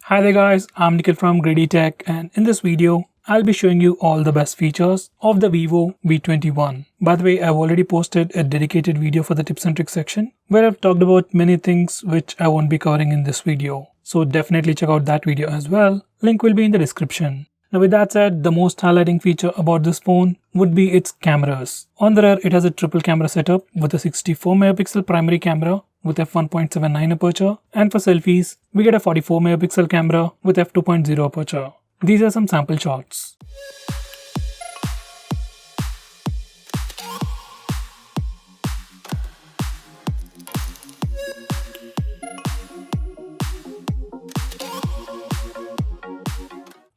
Hi there guys, I'm Nikhil from GreedyTech, and in this video, I'll be showing you all the best features of the Vivo V21. By the way, I've already posted a dedicated video for the tips and tricks section where I've talked about many things which I won't be covering in this video. So definitely check out that video as well. Link will be in the description. Now with that said, the most highlighting feature about this phone would be its cameras. On the rear, it has a triple camera setup with a 64 megapixel primary camera with f1.79 aperture, and for selfies, we get a 44 megapixel camera with f2.0 aperture. These are some sample shots.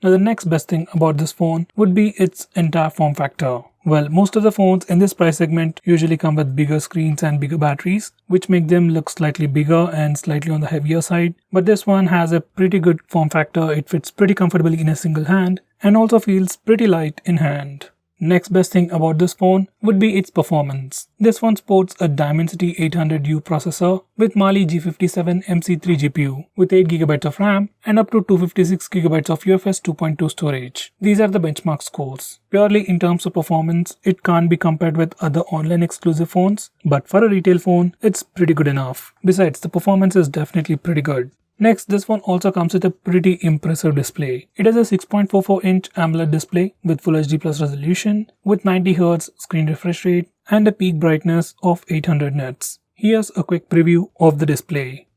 Now the next best thing about this phone would be its entire form factor. Well, most of the phones in this price segment usually come with bigger screens and bigger batteries, which make them look slightly bigger and slightly on the heavier side. But this one has a pretty good form factor. It fits pretty comfortably in a single hand and also feels pretty light in hand. Next best thing about this phone would be its performance. This phone sports a Dimensity 800U processor with Mali G57 MC3 GPU with 8GB of RAM and up to 256GB of UFS 2.2 storage. These are the benchmark scores. Purely in terms of performance, it can't be compared with other online exclusive phones, but for a retail phone, it's pretty good enough. Besides, the performance is definitely pretty good. Next, this phone also comes with a pretty impressive display. It has a 6.44-inch AMOLED display with Full HD Plus resolution with 90Hz screen refresh rate and a peak brightness of 800 nits. Here's a quick preview of the display.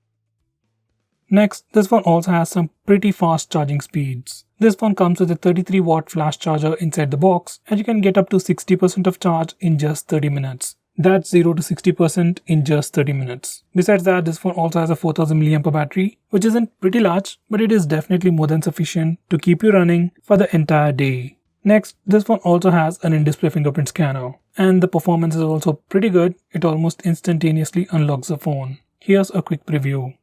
Next, this phone also has some pretty fast charging speeds. This phone comes with a 33-watt flash charger inside the box, and you can get up to 60% of charge in just 30 minutes. That's 0 to 60% in just 30 minutes. Besides that, this phone also has a 4000 mAh battery, which isn't pretty large, but it is definitely more than sufficient to keep you running for the entire day. Next, this phone also has an in-display fingerprint scanner, and the performance is also pretty good. It almost instantaneously unlocks the phone. Here's a quick preview.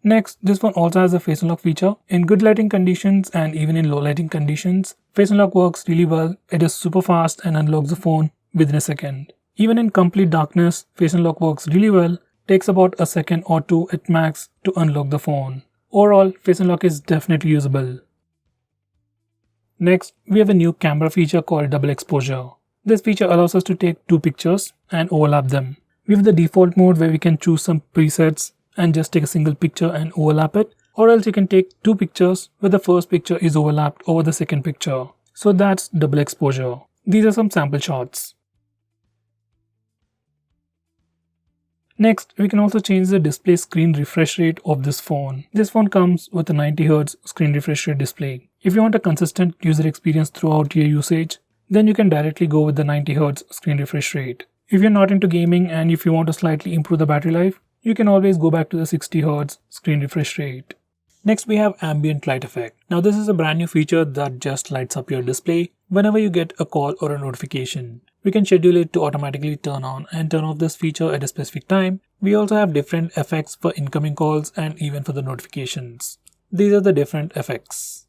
Next, this phone also has a face unlock feature. In good lighting conditions and even in low lighting conditions, face unlock works really well. It is super fast and unlocks the phone within a second. Even in complete darkness, face unlock works really well. Takes about a second or two at max to unlock the phone. Overall, face unlock is definitely usable. Next, we have a new camera feature called double exposure. This feature allows us to take two pictures and overlap them. We have the default mode where we can choose some presets and just take a single picture and overlap it, or else you can take two pictures where the first picture is overlapped over the second picture. So that's double exposure. These are some sample shots. Next, we can also change the display screen refresh rate of this phone. This phone comes with a 90Hz screen refresh rate display. If you want a consistent user experience throughout your usage, then you can directly go with the 90Hz screen refresh rate. If you're not into gaming and if you want to slightly improve the battery life, you can always go back to the 60Hz screen refresh rate. Next, we have ambient light effect. Now this is a brand new feature that just lights up your display whenever you get a call or a notification. We can schedule it to automatically turn on and turn off this feature at a specific time. We also have different effects for incoming calls and even for the notifications. These are the different effects.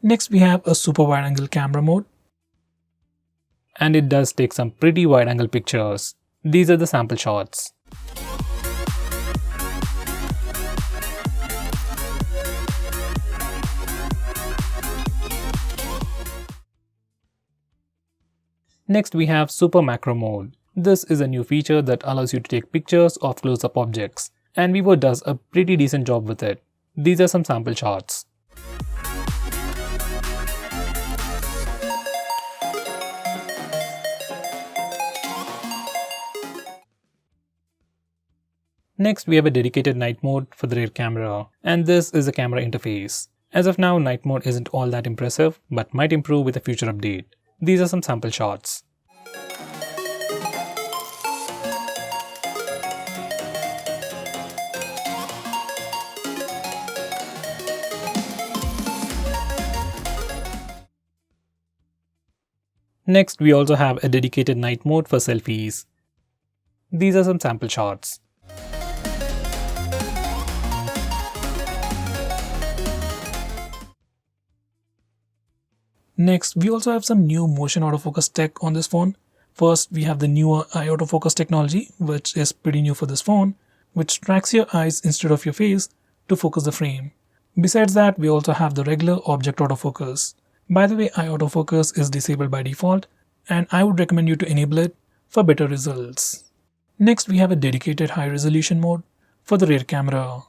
Next, we have a super wide angle camera mode. And it does take some pretty wide angle pictures. These are the sample shots. Next, we have super macro mode. This is a new feature that allows you to take pictures of close-up objects, and Vivo does a pretty decent job with it. These are some sample shots. Next, we have a dedicated night mode for the rear camera, and this is a camera interface. As of now, night mode isn't all that impressive, but might improve with a future update. These are some sample shots. Next, we also have a dedicated night mode for selfies. These are some sample shots. Next, we also have some new motion autofocus tech on this phone. First, we have the newer eye autofocus technology, which is pretty new for this phone, which tracks your eyes instead of your face to focus the frame. Besides that, we also have the regular object autofocus. By the way, eye autofocus is disabled by default, and I would recommend you to enable it for better results. Next, we have a dedicated high resolution mode for the rear camera.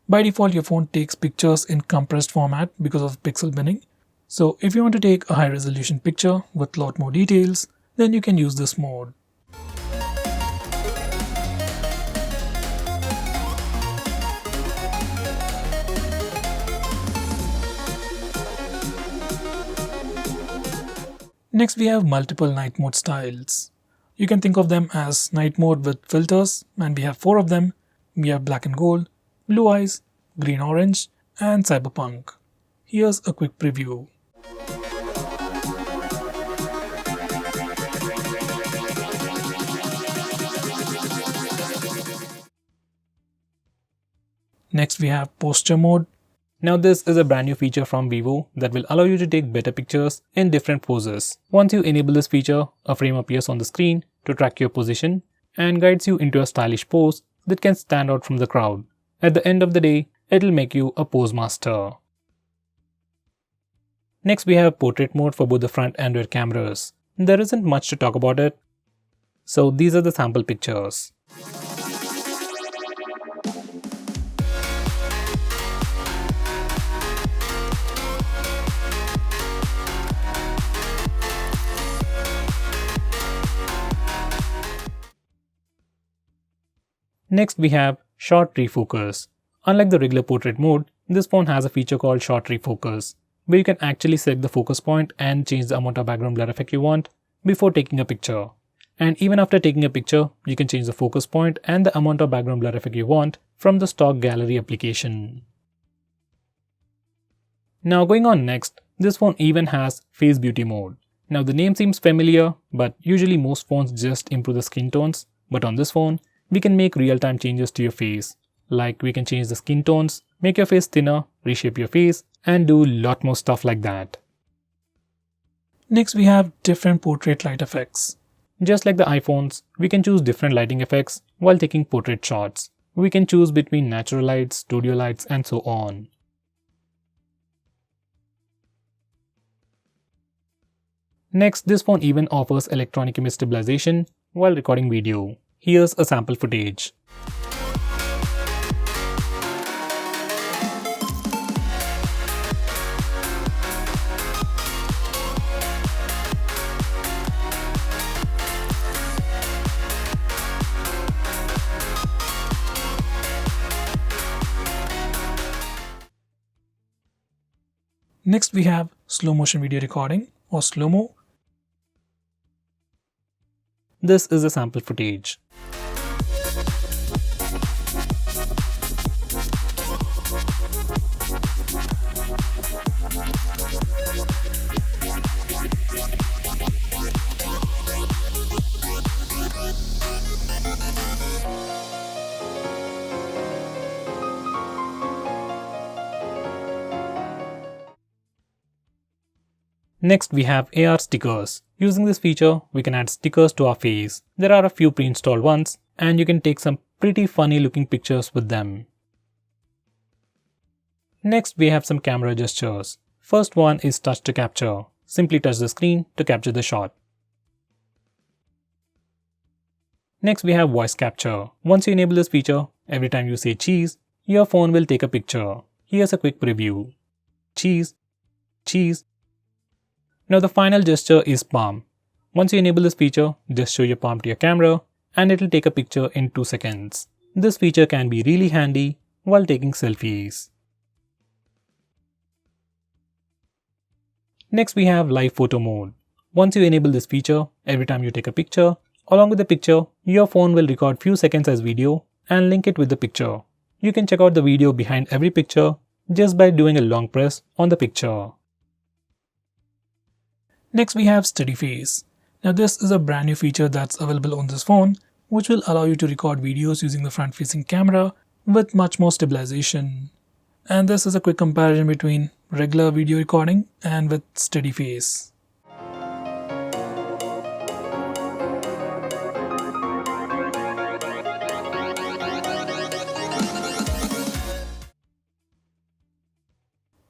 By default, your phone takes pictures in compressed format because of pixel binning. So if you want to take a high resolution picture with a lot more details, then you can use this mode. Next, we have multiple night mode styles. You can think of them as night mode with filters, and we have 4 of them. We have black and gold, blue eyes, green orange, and cyberpunk. Here's a quick preview. Next, we have posture mode. Now this is a brand new feature from Vivo that will allow you to take better pictures in different poses. Once you enable this feature, a frame appears on the screen to track your position and guides you into a stylish pose that can stand out from the crowd. At the end of the day, it'll make you a pose master. Next, we have portrait mode for both the front and rear cameras. There isn't much to talk about it, so these are the sample pictures. Next, we have short refocus. Unlike the regular portrait mode, this phone has a feature called short refocus, where you can actually select the focus point and change the amount of background blur effect you want before taking a picture. And even after taking a picture, you can change the focus point and the amount of background blur effect you want from the stock gallery application. Now going on next, this phone even has face beauty mode. Now the name seems familiar, but usually most phones just improve the skin tones, but on this phone, we can make real-time changes to your face. Like we can change the skin tones, make your face thinner, reshape your face, and do a lot more stuff like that. Next, we have different portrait light effects. Just like the iPhones, we can choose different lighting effects while taking portrait shots. We can choose between natural lights, studio lights, and so on. Next, this phone even offers electronic image stabilization while recording video. Here's a sample footage. Next, we have slow motion video recording or slow-mo. This is a sample footage. Next, we have AR stickers. Using this feature, we can add stickers to our face. There are a few pre-installed ones, and you can take some pretty funny looking pictures with them. Next, we have some camera gestures. First one is touch to capture. Simply touch the screen to capture the shot. Next, we have voice capture. Once you enable this feature, every time you say cheese, your phone will take a picture. Here's a quick preview. Cheese, cheese. Now the final gesture is palm. Once you enable this feature, just show your palm to your camera and it will take a picture in 2 seconds. This feature can be really handy while taking selfies. Next, we have live photo mode. Once you enable this feature, every time you take a picture, along with the picture, your phone will record few seconds as video and link it with the picture. You can check out the video behind every picture just by doing a long press on the picture. Next, we have steady face. Now this is a brand new feature that's available on this phone, which will allow you to record videos using the front facing camera with much more stabilization. And this is a quick comparison between regular video recording and with steady face.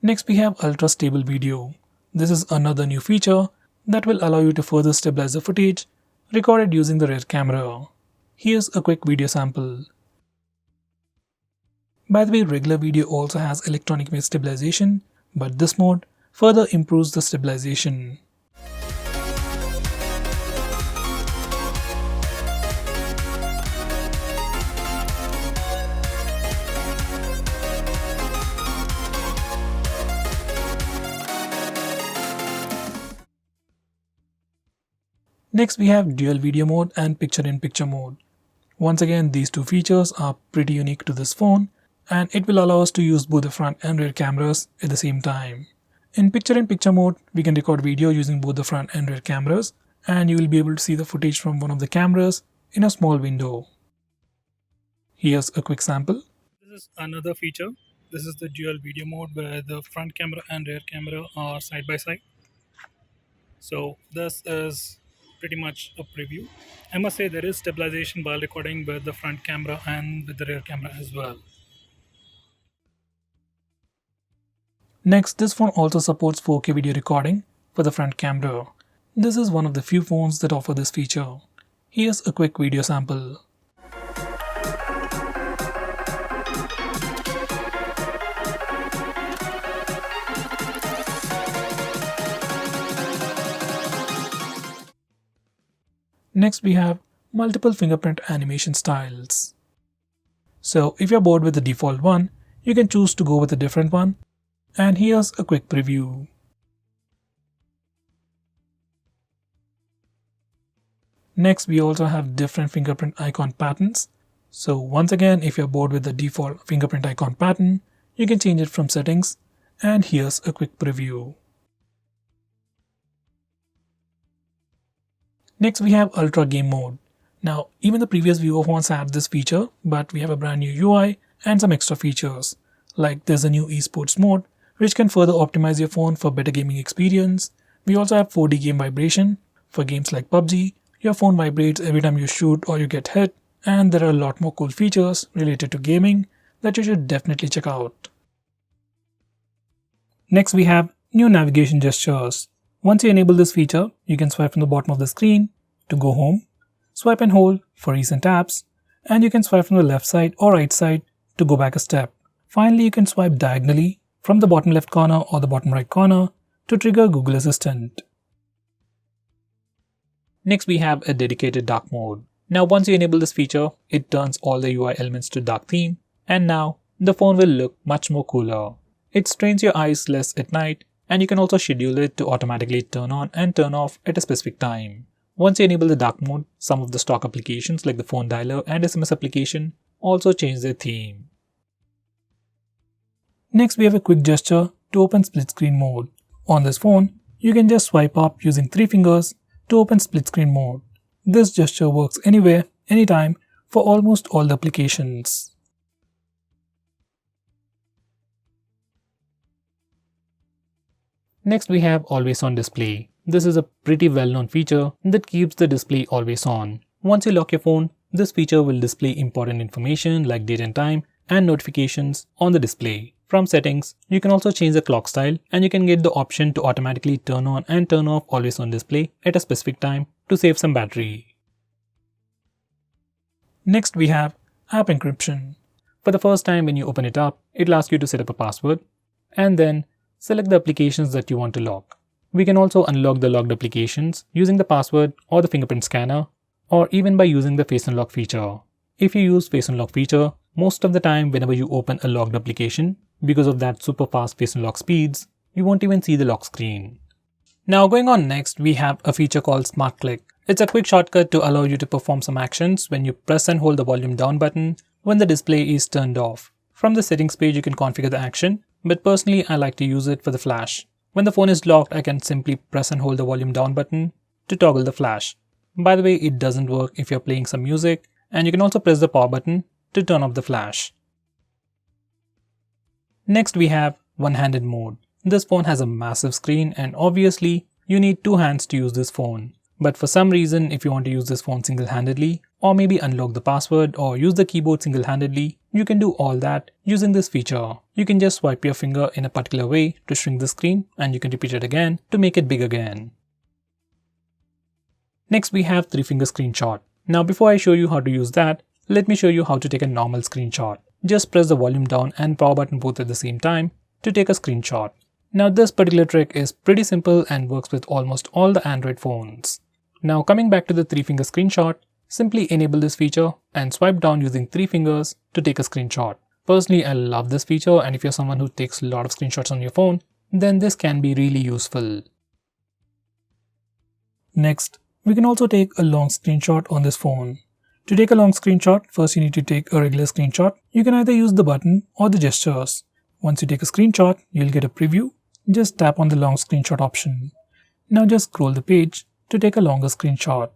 Next we have Ultra Stable Video. This is another new feature that will allow you to further stabilize the footage recorded using the rear camera. Here's a quick video sample. By the way, regular video also has electronic image stabilization, but this mode further improves the stabilization. Next we have dual video mode and picture-in-picture mode. Once again, these two features are pretty unique to this phone, and it will allow us to use both the front and rear cameras at the same time. In picture-in-picture mode, we can record video using both the front and rear cameras, and you will be able to see the footage from one of the cameras in a small window. Here's a quick sample. This is another feature. This is the dual video mode where the front camera and rear camera are side by side. So this is pretty much a preview. I must say there is stabilization while recording with the front camera and with the rear camera as well. Next, this phone also supports 4K video recording for the front camera. This is one of the few phones that offer this feature. Here's a quick video sample. Next we have multiple fingerprint animation styles. So if you're bored with the default one, you can choose to go with a different one. And here's a quick preview. Next we also have different fingerprint icon patterns. So once again, if you're bored with the default fingerprint icon pattern, you can change it from settings. And here's a quick preview. Next we have Ultra Game Mode. Now even the previous Vivo phones had this feature, but we have a brand new UI and some extra features. Like there's a new esports mode which can further optimize your phone for better gaming experience. We also have 4D game vibration. For games like PUBG, your phone vibrates every time you shoot or you get hit, and there are a lot more cool features related to gaming that you should definitely check out. Next we have new navigation gestures. Once you enable this feature, you can swipe from the bottom of the screen to go home, swipe and hold for recent apps, and you can swipe from the left side or right side to go back a step. Finally, you can swipe diagonally from the bottom left corner or the bottom right corner to trigger Google Assistant. Next we have a dedicated dark mode. Now once you enable this feature, it turns all the UI elements to dark theme, and now the phone will look much more cooler. It strains your eyes less at night, and you can also schedule it to automatically turn on and turn off at a specific time. Once you enable the dark mode, some of the stock applications like the phone dialer and SMS application also change their theme. Next we have a quick gesture to open split screen mode. On this phone, you can just swipe up using 3 fingers to open split screen mode. This gesture works anywhere, anytime for almost all the applications. Next we have always on display. This is a pretty well-known feature that keeps the display always on. Once you lock your phone, this feature will display important information like date and time and notifications on the display. From settings, you can also change the clock style, and you can get the option to automatically turn on and turn off always on display at a specific time to save some battery. Next we have app encryption. For the first time when you open it up, it will ask you to set up a password and then select the applications that you want to lock. We can also unlock the locked applications using the password or the fingerprint scanner, or even by using the face unlock feature. If you use face unlock feature, most of the time whenever you open a locked application, because of that super fast face unlock speeds, you won't even see the lock screen. Now going on next, we have a feature called Smart Click. It's a quick shortcut to allow you to perform some actions when you press and hold the volume down button when the display is turned off. From the settings page you can configure the action, but personally I like to use it for the flash. When the phone is locked, I can simply press and hold the volume down button to toggle the flash. By the way, it doesn't work if you're playing some music, and you can also press the power button to turn off the flash. Next we have one-handed mode. This phone has a massive screen and obviously you need two hands to use this phone. But for some reason, if you want to use this phone single-handedly, or maybe unlock the password or use the keyboard single-handedly, you can do all that using this feature. You can just swipe your finger in a particular way to shrink the screen and you can repeat it again to make it big again. Next we have 3-finger screenshot. Now before I show you how to use that, let me show you how to take a normal screenshot. Just press the volume down and power button both at the same time to take a screenshot. Now this particular trick is pretty simple and works with almost all the Android phones. Now coming back to the 3-finger screenshot, simply enable this feature and swipe down using 3 fingers to take a screenshot. Personally, I love this feature, and if you're someone who takes a lot of screenshots on your phone, then this can be really useful. Next, we can also take a long screenshot on this phone. To take a long screenshot, first you need to take a regular screenshot. You can either use the button or the gestures. Once you take a screenshot, you'll get a preview. Just tap on the long screenshot option. Now just scroll the page to take a longer screenshot.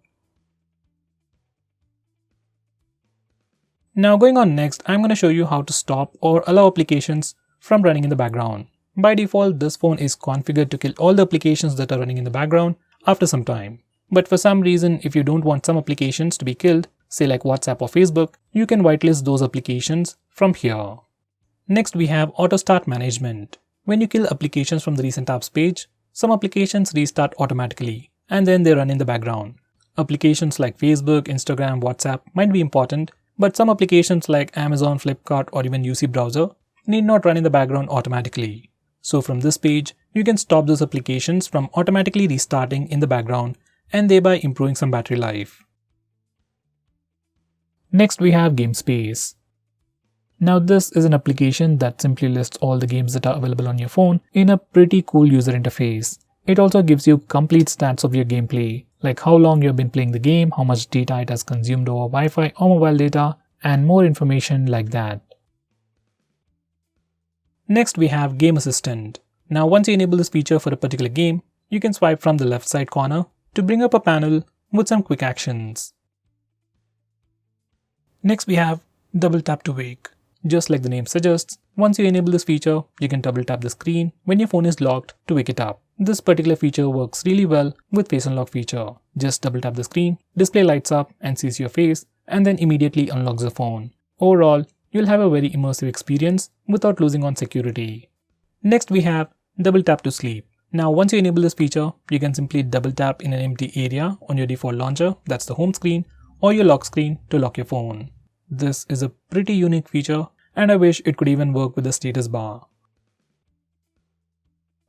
Now going on next, I'm going to show you how to stop or allow applications from running in the background. By default, this phone is configured to kill all the applications that are running in the background after some time. But for some reason, if you don't want some applications to be killed, say like WhatsApp or Facebook, you can whitelist those applications from here. Next we have AUTOSTART management. When you kill applications from the recent apps page, some applications restart automatically and then they run in the background. Applications like Facebook, Instagram, WhatsApp might be important, but some applications like Amazon, Flipkart or even UC browser need not run in the background automatically. So from this page, you can stop those applications from automatically restarting in the background and thereby improving some battery life. Next we have Game Space. Now this is an application that simply lists all the games that are available on your phone in a pretty cool user interface. It also gives you complete stats of your gameplay, like how long you have been playing the game, how much data it has consumed over Wi-Fi or mobile data, and more information like that. Next we have Game Assistant. Now once you enable this feature for a particular game, you can swipe from the left side corner to bring up a panel with some quick actions. Next we have Double Tap to Wake. Just like the name suggests, once you enable this feature, you can double tap the screen when your phone is locked to wake it up. This particular feature works really well with Face Unlock feature. Just double tap the screen, display lights up and sees your face, and then immediately unlocks the phone. Overall, you'll have a very immersive experience without losing on security. Next we have Double Tap to Sleep. Now once you enable this feature, you can simply double tap in an empty area on your default launcher, that's the home screen, or your lock screen to lock your phone. This is a pretty unique feature and I wish it could even work with the status bar.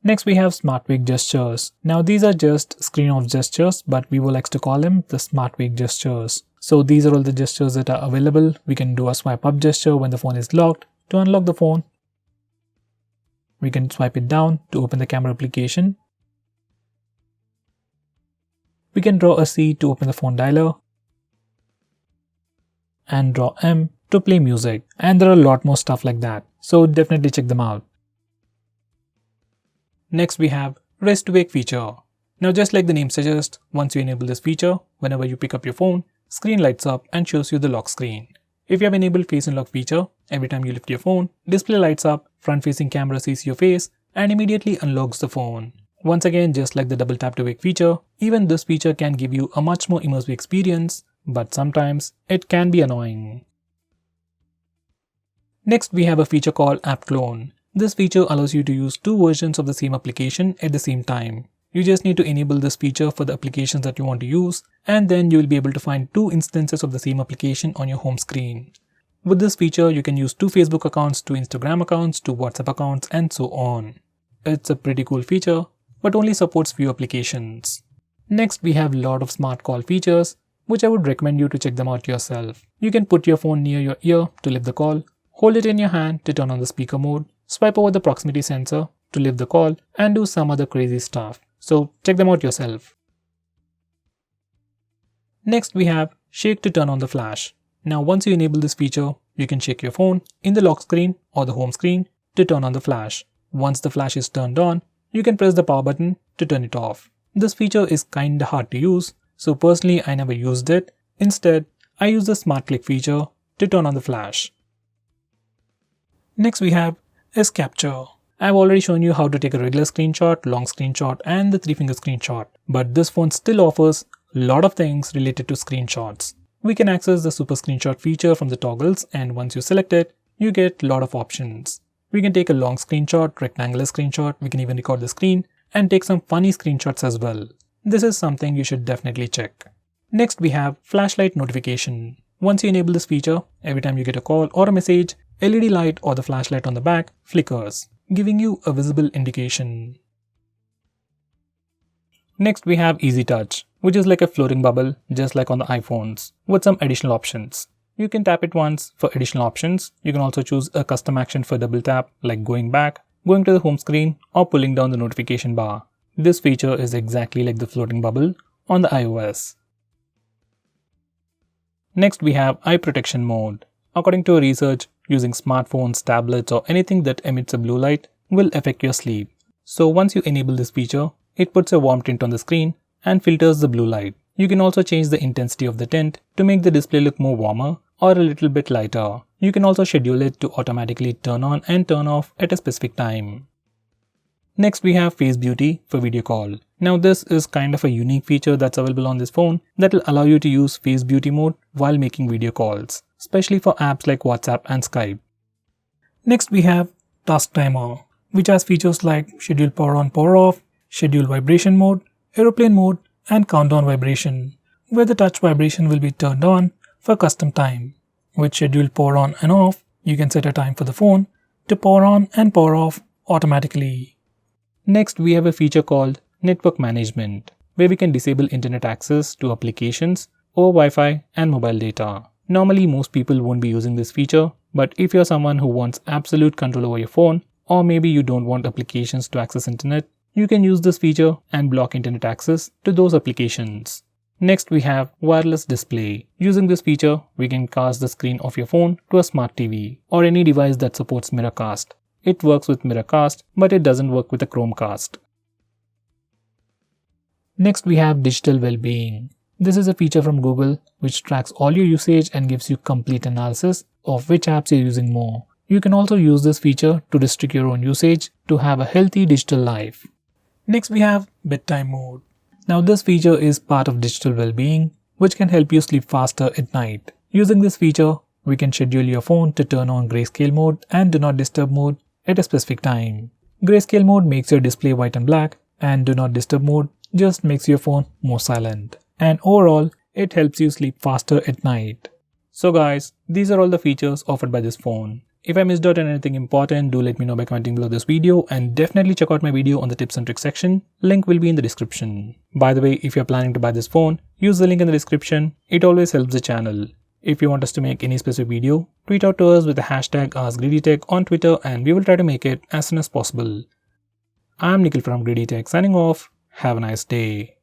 Next we have Smart Wake gestures. Now these are just screen off gestures, but Vivo likes to call them the Smart Wake gestures. So these are all the gestures that are available. We can do a swipe up gesture when the phone is locked to unlock the phone. We can swipe it down to open the camera application. We can draw a C to open the phone dialer. And draw M to play music. And there are a lot more stuff like that. So definitely check them out. Next we have Rest to Wake feature. Now just like the name suggests, once you enable this feature, whenever you pick up your phone, screen lights up and shows you the lock screen. If you have enabled Face Unlock feature, every time you lift your phone, display lights up, front facing camera sees your face and immediately unlocks the phone. Once again, just like the Double Tap to Wake feature, even this feature can give you a much more immersive experience, but sometimes it can be annoying. Next we have a feature called App Clone. This feature allows you to use two versions of the same application at the same time. You just need to enable this feature for the applications that you want to use, and then you will be able to find two instances of the same application on your home screen. With this feature, you can use two Facebook accounts, two Instagram accounts, two WhatsApp accounts, and so on. It's a pretty cool feature, but only supports few applications. Next, we have a lot of smart call features, which I would recommend you to check them out yourself. You can put your phone near your ear to lift the call, hold it in your hand to turn on the speaker mode, swipe over the proximity sensor to lift the call, and do some other crazy stuff. So check them out yourself. Next we have Shake to turn on the flash. Now once you enable this feature, you can shake your phone in the lock screen or the home screen to turn on the flash. Once the flash is turned on, you can press the power button to turn it off. This feature is kinda hard to use, so personally I never used it. Instead, I use the Smart Click feature to turn on the flash. Next we have is capture. I've already shown you how to take a regular screenshot, long screenshot, and the 3-finger screenshot, but this phone still offers a lot of things related to screenshots. We can access the super screenshot feature from the toggles, and once you select it, you get a lot of options. We can take a long screenshot, rectangular screenshot, we can even record the screen, and take some funny screenshots as well. This is something you should definitely check. Next we have flashlight notification. Once you enable this feature, every time you get a call or a message, LED light or the flashlight on the back flickers, giving you a visible indication. Next we have Easy Touch, which is like a floating bubble just like on the iPhones, with some additional options. You can tap it once for additional options. You can also choose a custom action for double tap, like going back, going to the home screen, or pulling down the notification bar. This feature is exactly like the floating bubble on the iOS. Next we have eye protection mode. According to a research, using smartphones, tablets, or anything that emits a blue light will affect your sleep. So once you enable this feature, it puts a warm tint on the screen and filters the blue light. You can also change the intensity of the tint to make the display look more warmer or a little bit lighter. You can also schedule it to automatically turn on and turn off at a specific time. Next we have Face Beauty for video call. Now this is kind of a unique feature that's available on this phone that will allow you to use Face Beauty mode while making video calls, especially for apps like WhatsApp and Skype. Next we have Task Timer, which has features like Schedule Power On Power Off, Schedule Vibration Mode, Aeroplane Mode, and Countdown Vibration, where the touch vibration will be turned on for custom time. With Schedule Power On and Off, you can set a time for the phone to power on and power off automatically. Next we have a feature called Network Management, where we can disable internet access to applications over Wi-Fi and mobile data. Normally most people won't be using this feature, but if you're someone who wants absolute control over your phone, or maybe you don't want applications to access internet, you can use this feature and block internet access to those applications. Next we have wireless display. Using this feature, we can cast the screen of your phone to a smart TV or any device that supports Miracast. It works with Miracast, but it doesn't work with a Chromecast. Next we have digital well-being. This is a feature from Google which tracks all your usage and gives you complete analysis of which apps you're using more. You can also use this feature to restrict your own usage to have a healthy digital life. Next we have bedtime mode. Now this feature is part of digital well-being, which can help you sleep faster at night. Using this feature, we can schedule your phone to turn on grayscale mode and do not disturb mode at a specific time. Grayscale mode makes your display white and black, and do not disturb mode just makes your phone more silent. And overall, it helps you sleep faster at night. So guys, these are all the features offered by this phone. If I missed out on anything important, do let me know by commenting below this video, and definitely check out my video on the tips and tricks section. Link will be in the description. By the way, if you're planning to buy this phone, use the link in the description. It always helps the channel. If you want us to make any specific video, tweet out to us with the hashtag ASKGREEDYTECH on Twitter and we will try to make it as soon as possible. I'm Nikhil from GreedyTech signing off. Have a nice day.